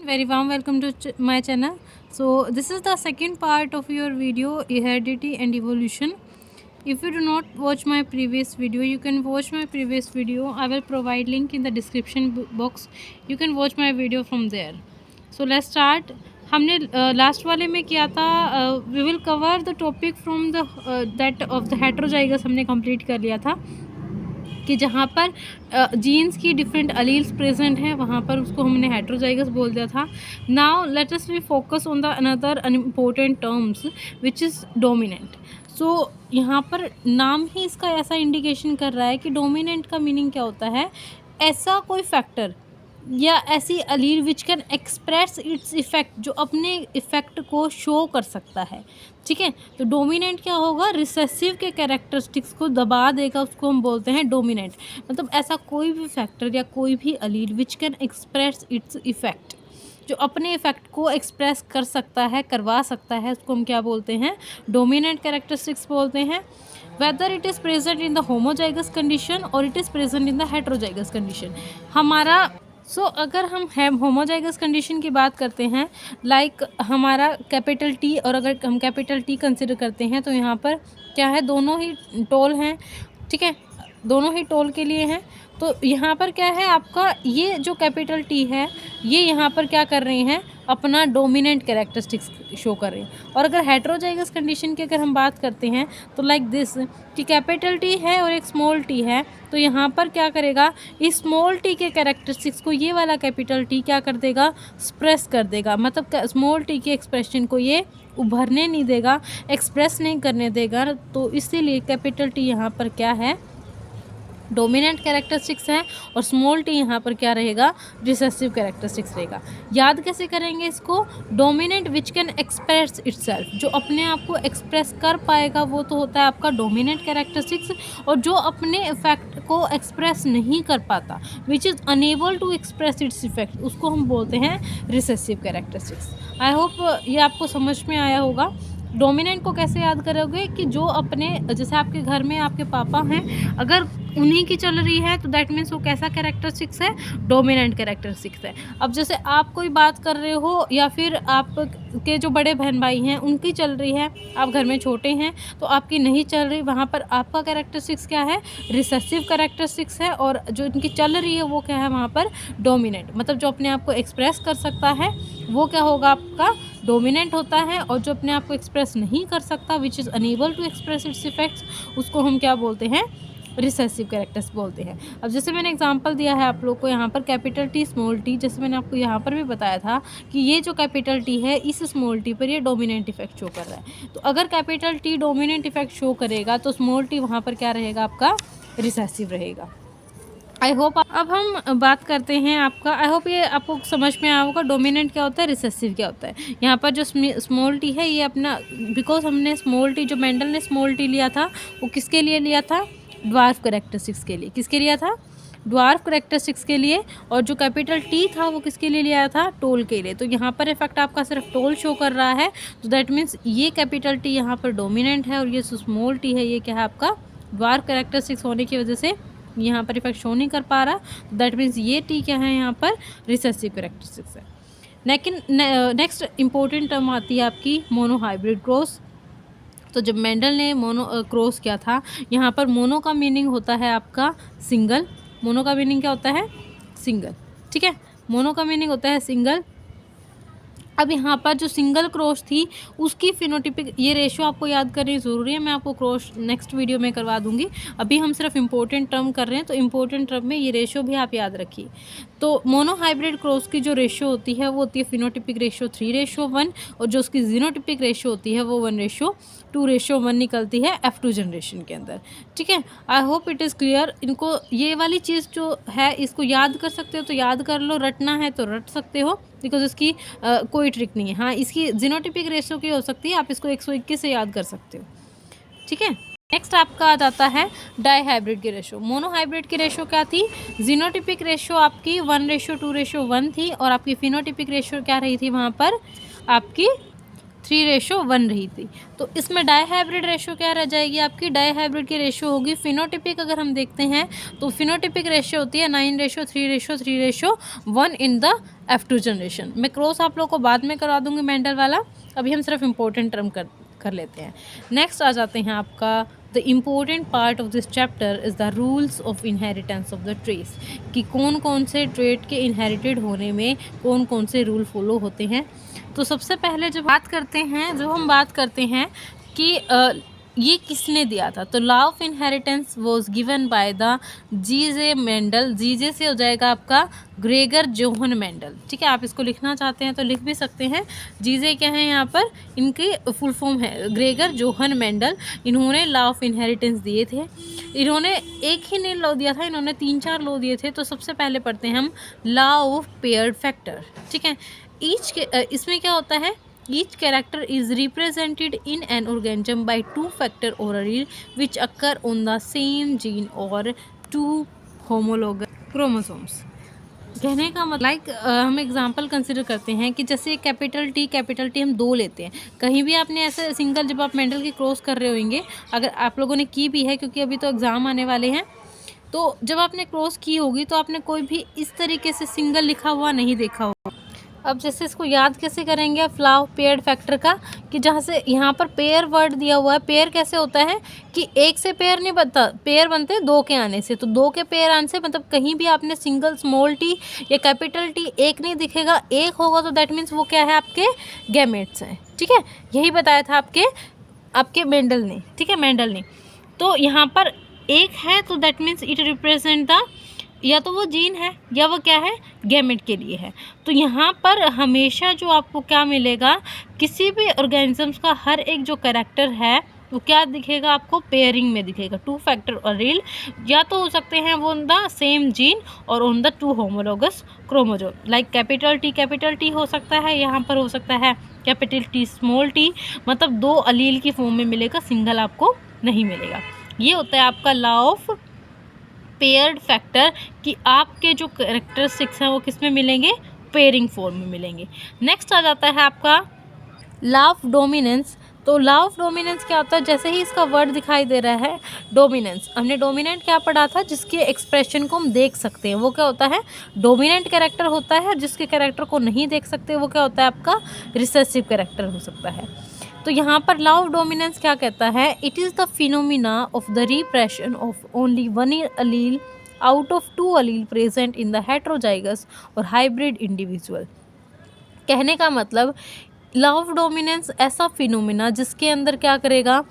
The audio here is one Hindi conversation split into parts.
Very warm welcome to my channel. So this is the second part of your video heredity and evolution. If you do not watch my previous video, you can watch my previous video. I will provide link in the description box. You can watch my video from there. So let's start. हमने लास्ट वाले में किया था we will cover the topic from the that of the heterozygous हमने कंप्लीट कर लिया था कि जहाँ पर जीन्स की डिफरेंट अलील्स प्रेजेंट हैं वहाँ पर उसको हमने हेट्रोजाइगस बोल दिया था. Now let us we focus on the another important terms which is dominant. So यहाँ पर नाम ही इसका ऐसा इंडिकेशन कर रहा है कि डोमिनेंट का मीनिंग क्या होता है, ऐसा कोई फैक्टर या ऐसी allele which can express its effect, जो अपने इफ़ेक्ट को शो कर सकता है. ठीक है, तो डोमिनेंट क्या होगा, रिसेसिव के कैरेक्टरिस्टिक्स को दबा देगा, उसको हम बोलते हैं डोमिनेंट. मतलब ऐसा कोई भी फैक्टर या कोई भी allele which can express its effect, जो अपने इफ़ेक्ट को एक्सप्रेस कर सकता है, करवा सकता है, उसको हम क्या बोलते हैं, डोमिनेंट कैरेक्टरिस्टिक्स बोलते हैं. Whether it is present in the homozygous condition और it is present in the heterozygous condition. हमारा अगर हम होमोजाइगस कंडीशन की बात करते हैं, लाइक हमारा कैपिटल टी, और अगर हम कैपिटल टी कंसिडर करते हैं तो यहाँ पर क्या है, दोनों ही टोल हैं. ठीक है, दोनों ही टोल के लिए हैं. तो यहाँ पर क्या है, आपका ये जो कैपिटल टी है ये यहाँ पर क्या कर रही हैं, अपना डोमिनेंट कैरेक्टरिस्टिक्स शो कर रही हैं. और अगर हेट्रोजाइगस कंडीशन की अगर हम बात करते हैं तो लाइक दिस कि कैपिटल टी है और एक स्मॉल टी है, तो यहाँ पर क्या करेगा, इस स्मॉल टी के कैरेक्टरिस्टिक्स को ये वाला कैपिटल टी क्या कर देगा, एक्सप्रेस कर देगा. मतलब स्मॉल टी के एक्सप्रेशन को ये उभरने नहीं देगा, एक्सप्रेस नहीं करने देगा. तो इसीलिए कैपिटल टी यहाँ पर क्या है, डोमिनेंट कैरेक्टरिस्टिक्स है, और स्मॉल टी यहाँ पर क्या रहेगा, रिसेसिव कैरेक्टरिस्टिक्स रहेगा. याद कैसे करेंगे इसको, dominant which can express itself, जो अपने आप को एक्सप्रेस कर पाएगा वो तो होता है आपका डोमिनेंट कैरेक्टरिस्टिक्स, और जो अपने इफेक्ट को एक्सप्रेस नहीं कर पाता, which is unable to express its effect, उसको हम बोलते हैं रिसेसिव कैरेक्टरिस्टिक्स. आई होप ये आपको समझ में आया होगा. डोमिनेंट को कैसे याद करोगे कि जो अपने, जैसे आपके घर में आपके पापा हैं, अगर उन्हीं की चल रही है तो दैट मीन्स वो कैसा कैरेक्टरिस्टिक्स है, डोमिनेंट कैरेक्टरिस्टिक्स है. अब जैसे आप कोई बात कर रहे हो या फिर आपके जो बड़े बहन भाई हैं उनकी चल रही है, आप घर में छोटे हैं तो आपकी नहीं चल रही, वहाँ पर आपका कैरेक्टरिस्टिक्स क्या है, रिसेसिव कैरेक्टरिस्टिक्स है, और जो इनकी चल रही है वो क्या है, वहाँ पर डोमिनेंट. मतलब जो अपने आप को एक्सप्रेस कर सकता है वो क्या होगा, आपका डोमिनेंट होता है, और जो अपने आप को एक्सप्रेस नहीं कर सकता, which is unable to express its effects, उसको हम क्या बोलते हैं, रिसेसिव कैरेक्टर्स बोलते हैं. अब जैसे मैंने एग्जांपल दिया है आप लोग को यहाँ पर कैपिटल टी स्मॉल टी, जैसे मैंने आपको यहाँ पर भी बताया था कि ये जो कैपिटल टी है इस स्मॉल टी पर ये डोमिनेंट इफेक्ट शो कर रहा है. तो अगर capital T dominant effect show करेगा तो स्मॉल टी वहाँ पर क्या रहेगा, आपका रिसेसिव रहेगा. आई होप अब हम बात करते हैं आपका, आई होप ये आपको समझ में आया होगा डोमिनेंट क्या होता है, रिसेसिव क्या होता है. यहाँ पर जो स्मॉल टी है ये अपना, बिकॉज हमने स्मॉल टी, जो मेंडल ने स्मॉल टी लिया था वो किसके लिए लिया था, ड्वार्फ कैरेक्टरिस्टिक्स के लिए. किसके लिया था, ड्वार्फ कैरेक्टरिस्टिक्स के लिए. और जो कैपिटल टी था वो किसके लिए लिया था, टोल के लिए. तो यहाँ पर इफेक्ट आपका सिर्फ टोल शो कर रहा है, तो दैट मीन्स ये कैपिटल टी यहाँ पर डोमिनेंट है, और ये स्मॉल टी है ये क्या है, आपका ड्वार्फ कैरेक्टरिस्टिक्स होने की वजह से यहाँ पर इफेक्ट शो नहीं कर पा रहा. दैट मीन्स ये टी क्या है, यहाँ पर रिसेसिव कैरेक्टरिस्टिक्स है. लेकिन नेक्स्ट इंपॉर्टेंट टर्म आती है आपकी मोनोहाइब्रिड क्रॉस. तो जब मेंडल ने मोनो क्रॉस किया था, यहाँ पर मोनो का मीनिंग होता है आपका सिंगल. मोनो का मीनिंग क्या होता है, सिंगल. ठीक है, मोनो का मीनिंग होता है सिंगल. अब यहाँ पर जो सिंगल क्रॉस थी उसकी फिनोटिपिक, ये रेशियो आपको याद करनी ज़रूरी है, मैं आपको क्रॉस नेक्स्ट वीडियो में करवा दूंगी. अभी हम सिर्फ इंपॉर्टेंट टर्म कर रहे हैं, तो इंपॉर्टेंट टर्म में ये रेशियो भी आप याद रखिए. तो मोनोहाइब्रिड क्रॉस की जो रेशियो होती है वो होती है फिनोटिपिक रेशियो 3:1, और जो उसकी जीनोटिपिक रेशियो होती है वो 1:2:1 निकलती है F2 जनरेशन के अंदर. ठीक है, I hope it is clear. इनको ये वाली चीज़ जो है इसको याद कर सकते हो तो याद कर लो, रटना है तो रट सकते हो, बिकॉज इसकी कोई ट्रिक नहीं है. हाँ, इसकी जीनोटिपिक रेशियो की हो सकती है, आप इसको 121 से याद कर सकते हो. ठीक है, नेक्स्ट आपका आ जाता है डाईहाइब्रिड की रेशियो. मोनोहाइब्रिड की रेशियो क्या थी, जीनोटिपिक रेशियो आपकी 1:2:1 थी, और आपकी फिनोटिपिक रेशियो क्या रही थी वहाँ पर, आपकी 3:1 रही थी। तो इसमें डाईहाइब्रिड रेशो क्या रह जाएगी आपकी, डाईहाइब्रिड की रेशो होगी फिनोटिपिक। अगर हम देखते हैं तो फिनोटिपिक रेशो होती है 9:3:3:1 इन द F2 जनरेशन। मैं क्रॉस आप लोग को बाद में करवा दूंगी मेंडल वाला, अभी हम सिर्फ इम्पोर्टेंट टर्म कर लेते हैं। नेक्स्ट आ जाते हैं आपका the important part of this chapter is the rules of inheritance of the trace, कि कौन कौन से ट्रेट के इनहेरिटेड होने में कौन कौन से रूल फॉलो होते हैं। तो सबसे पहले जब हम बात करते हैं कि ये किसने दिया था, तो law of inheritance was given by the GJ Mendel. GJ से हो जाएगा आपका ग्रेगर जोहन मेंडल। ठीक है, आप इसको लिखना चाहते हैं तो लिख भी सकते हैं। जीजे क्या है यहाँ पर, इनकी फुल फॉर्म है ग्रेगर जोहन मेंडल। इन्होंने लॉ ऑफ इनहेरिटेंस दिए थे। इन्होंने एक ही नहीं लॉ दिया था, इन्होंने 3-4 लॉ दिए थे। तो सबसे पहले पढ़ते हैं हम लॉ ऑफ पेयर्ड फैक्टर। ठीक है, इसमें क्या होता है, each character is represented in an organism by 2 factor or allele which occur on the same gene or 2 homologous chromosomes। कहने का मतलब हम एग्जांपल कंसिडर करते हैं कि जैसे कैपिटल टी हम 2 लेते हैं। कहीं भी आपने ऐसे सिंगल, जब आप मेंडल की क्रॉस कर रहे होंगे, अगर आप लोगों ने की भी है क्योंकि अभी तो एग्ज़ाम आने वाले हैं, तो जब आपने क्रॉस की होगी तो आपने कोई भी इस तरीके से सिंगल लिखा हुआ नहीं देखा होगा। अब जैसे इसको याद कैसे करेंगे लॉ ऑफ पेयर्ड फैक्टर का, कि जहाँ से यहाँ पर पेयर वर्ड दिया हुआ है। पेयर कैसे होता है कि एक से पेयर नहीं बनता, पेयर बनते हैं 2 के आने से। तो 2 के पेयर आने से मतलब कहीं भी आपने सिंगल स्मॉल टी या कैपिटल टी एक नहीं दिखेगा, एक होगा तो दैट मीन्स वो क्या है, आपके गैमेट्स हैं। ठीक है, यही बताया था आपके मेंडल ने। ठीक है, मेंडल ने। तो यहाँ पर एक है तो that means it represent the, या तो वो जीन है या वो क्या है, गैमेट के लिए है। तो यहाँ पर हमेशा जो आपको क्या मिलेगा, किसी भी ऑर्गेनिजम्स का हर एक जो कैरेक्टर है वो क्या दिखेगा आपको, पेयरिंग में दिखेगा। 2 फैक्टर allele या तो हो सकते हैं वो ऑन द सेम जीन और on the 2 homologous chromosome. Like capital T हो सकता है, यहाँ पर हो सकता है कैपिटल टी स्मॉल टी, मतलब 2 अलील की फॉर्म में मिलेगा, सिंगल आपको नहीं मिलेगा। ये होता है आपका लॉ ऑफ पेयर्ड फैक्टर, कि आपके जो कैरेक्टरिस्टिक्स हैं वो किस में मिलेंगे, पेयरिंग फॉर्म में मिलेंगे। नेक्स्ट आ जाता है आपका लॉ ऑफ डोमिनेंस। तो लॉ ऑफ डोमिनेंस क्या होता है, जैसे ही इसका वर्ड दिखाई दे रहा है डोमिनेंस, हमने डोमिनेंट क्या पढ़ा था, जिसके एक्सप्रेशन को हम देख सकते हैं वो क्या होता है, डोमिनेंट कैरेक्टर होता है। जिसके कैरेक्टर को नहीं देख सकते वो क्या होता है, आपका रिसेसिव कैरेक्टर हो सकता है। तो यहाँ पर लॉ ऑफ डोमिनेंस क्या कहता है, it is the phenomena of the repression of only 1 allele out of 2 allele present in the heterozygous और हाइब्रिड इंडिविजुअल। कहने का मतलब लॉ ऑफ डोमिनेंस ऐसा फिनोमिना जिसके अंदर क्या करेगा,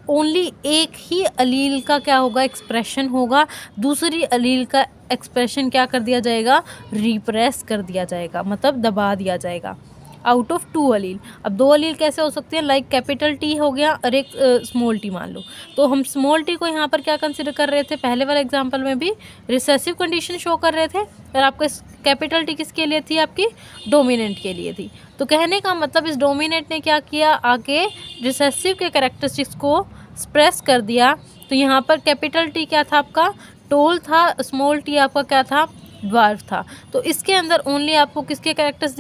ओनली एक ही अलील का क्या होगा, एक्सप्रेशन होगा, दूसरी अलील का एक्सप्रेशन क्या कर दिया जाएगा, रिप्रेस कर दिया जाएगा, मतलब दबा दिया जाएगा। Out of 2 allele। अब 2 allele कैसे हो सकते हैं, लाइक कैपिटल टी हो गया और एक स्मॉल टी मान लो। तो हम स्मॉल टी को यहाँ पर क्या कंसिडर कर रहे थे, पहले वाले एग्जांपल में भी रिसेसिव कंडीशन शो कर रहे थे, और आपका कैपिटल टी किसके लिए थी, आपकी डोमिनेंट के लिए थी। तो कहने का मतलब इस डोमिनेंट ने क्या किया, आगे रिसेसिव के कैरेक्टरिस्टिक्स को एक्सप्रेस कर दिया। तो यहाँ पर कैपिटल टी क्या था, आपका टोल था, स्मॉल टी आपका क्या था, ड्वार्फ था। तो इसके अंदर ओनली आपको किसके कैरेक्टर्स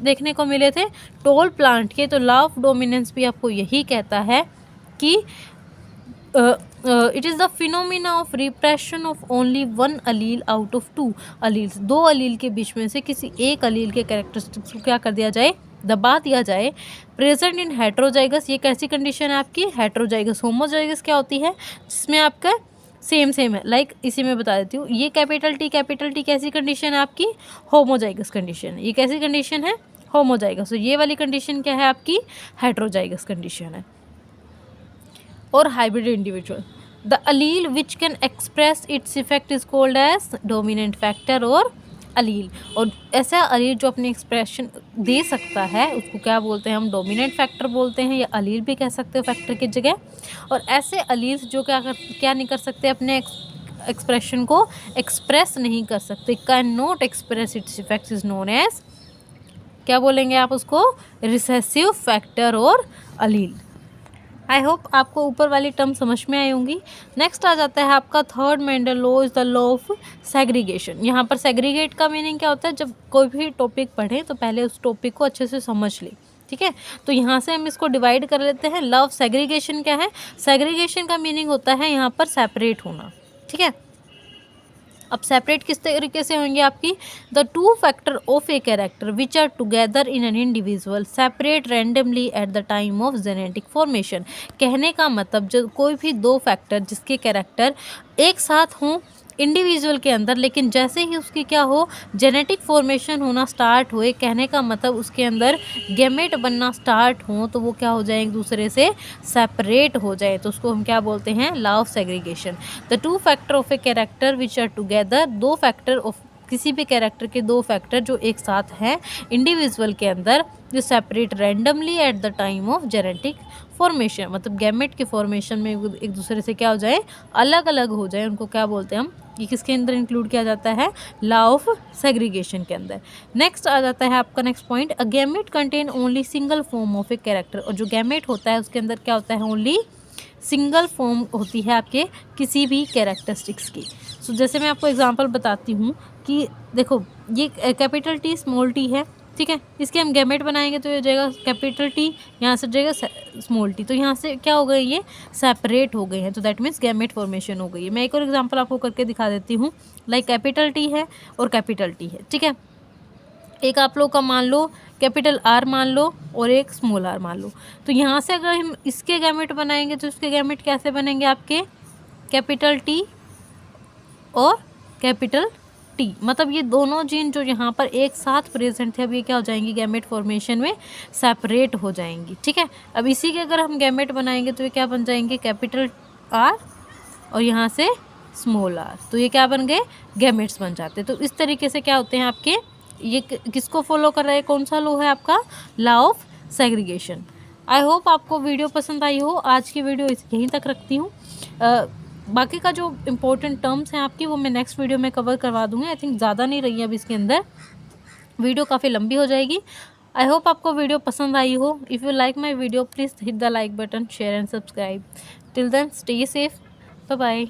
देखने को मिले थे, टोल प्लांट के। तो लॉ ऑफ डोमिनेंस भी आपको यही कहता है कि it is the phenomena of repression of only 1 allele out of 2 alleles। 2 allele के बीच में से किसी एक allele के कैरेक्टरिस्टिक्स को क्या कर दिया जाए, दबा दिया जाए। प्रेजेंट इन हेट्रोजाइगस, ये कैसी कंडीशन है आपकी, हेट्रोजाइगस। होमोजाइगस क्या होती है, जिसमें आपका सेम है। लाइक इसी में बता देती हूँ, ये कैपिटल टी कैसी कंडीशन है आपकी, होमोजाइगस कंडीशन। ये कैसी कंडीशन है, होमोजाइगस। तो ये वाली कंडीशन क्या है आपकी, हेट्रोजाइगस कंडीशन है। और hybrid individual, the allele which can express its effect is called as dominant factor और अलील। और ऐसा अलील जो अपनी एक्सप्रेशन दे सकता है उसको क्या बोलते हैं, हम डोमिनेंट फैक्टर बोलते हैं, या अलील भी कह सकते हो फैक्टर की जगह। और ऐसे अलील्स जो क्या नहीं कर सकते, अपने एक्सप्रेशन को एक्सप्रेस नहीं कर सकते, can not express its effects, is known as, क्या बोलेंगे आप उसको, रिसेसिव फैक्टर और अलील। आई होप आपको ऊपर वाली टर्म समझ में आई होंगी। नेक्स्ट आ जाता है आपका third Mendel law is the law of segregation. यहाँ पर सेग्रीगेट का मीनिंग क्या होता है, जब कोई भी टॉपिक पढ़ें तो पहले उस टॉपिक को अच्छे से समझ लें, ठीक है। तो यहाँ से हम इसको डिवाइड कर लेते हैं। लव सेग्रीगेशन क्या है? सेग्रीगेशन का मीनिंग होता है यहाँ पर सेपरेट होना, ठीक है। अब सेपरेट किस तरीके से होंगे आपकी? The two factor of a character which are together in an individual separate randomly at the time of genetic formation. कहने का मतलब जो कोई भी दो फैक्टर जिसके कैरेक्टर एक साथ हों इंडिविजुअल के अंदर, लेकिन जैसे ही उसकी क्या हो जेनेटिक फॉर्मेशन होना स्टार्ट हुए, कहने का मतलब उसके अंदर गैमेट बनना स्टार्ट हो, तो वो क्या हो जाए एक दूसरे से सेपरेट हो जाए, तो उसको हम क्या बोलते हैं? Law of segregation. The two factor of a character which are together, दो फैक्टर ऑफ किसी भी कैरेक्टर के दो फैक्टर जो एक साथ हैं इंडिविजुअल के अंदर, जो separate randomly at the time of genetic formation, मतलब गैमेट के फॉर्मेशन में एक दूसरे से क्या हो जाए? अलग अलग हो जाए, उनको क्या बोलते हैं हम? ये किसके अंदर इंक्लूड किया जाता है? लॉ ऑफ सेग्रीगेशन के अंदर। नेक्स्ट आ जाता है आपका next point, a gamete contain only single form of a character. और जो गैमेट होता है उसके अंदर क्या होता है? ओनली सिंगल फॉर्म होती है आपके किसी भी कैरेक्टरिस्टिक्स की। सो जैसे मैं आपको एग्जांपल बताती हूँ कि देखो ये कैपिटल टी स्मॉल टी है, ठीक है। इसके हम गैमेट बनाएंगे तो ये जाएगा कैपिटल टी, यहाँ से जाएगा स्मॉल टी, तो यहाँ से क्या हो गए? ये सेपरेट हो गए हैं, तो दैट मीन्स गैमेट फॉर्मेशन हो गई है। मैं एक और एग्जांपल आपको करके दिखा देती हूँ। लाइक कैपिटल टी है और कैपिटल टी है, ठीक है। एक आप लोग का मान लो कैपिटल आर मान लो और एक स्मॉल आर मान लो, तो यहाँ से अगर हम इसके गैमेट बनाएंगे तो इसके गैमेट कैसे बनेंगे आपके? कैपिटल टी और कैपिटल टी, मतलब ये दोनों जीन जो यहाँ पर एक साथ प्रेजेंट थे अब ये क्या हो जाएंगी? गैमेट फॉर्मेशन में सेपरेट हो जाएंगी, ठीक है। अब इसी के अगर हम गैमेट बनाएंगे तो ये क्या बन जाएंगे? कैपिटल आर और यहाँ से स्मॉल आर, तो ये क्या बन गए? गैमेट्स बन जाते। तो इस तरीके से क्या होते हैं आपके? ये किसको फॉलो कर रहा है? कौन सा लॉ है आपका? Law of segregation. I hope आपको वीडियो पसंद आई हो। आज की वीडियो यहीं तक रखती हूँ। बाकी का जो इम्पोर्टेंट टर्म्स हैं आपकी वो मैं नेक्स्ट वीडियो में कवर करवा दूँगी। आई थिंक ज़्यादा नहीं रही है अब इसके अंदर, वीडियो काफ़ी लंबी हो जाएगी। आई होप आपको वीडियो पसंद आई हो। If you like my video please hit the like button, share and subscribe. Till then stay safe, bye bye.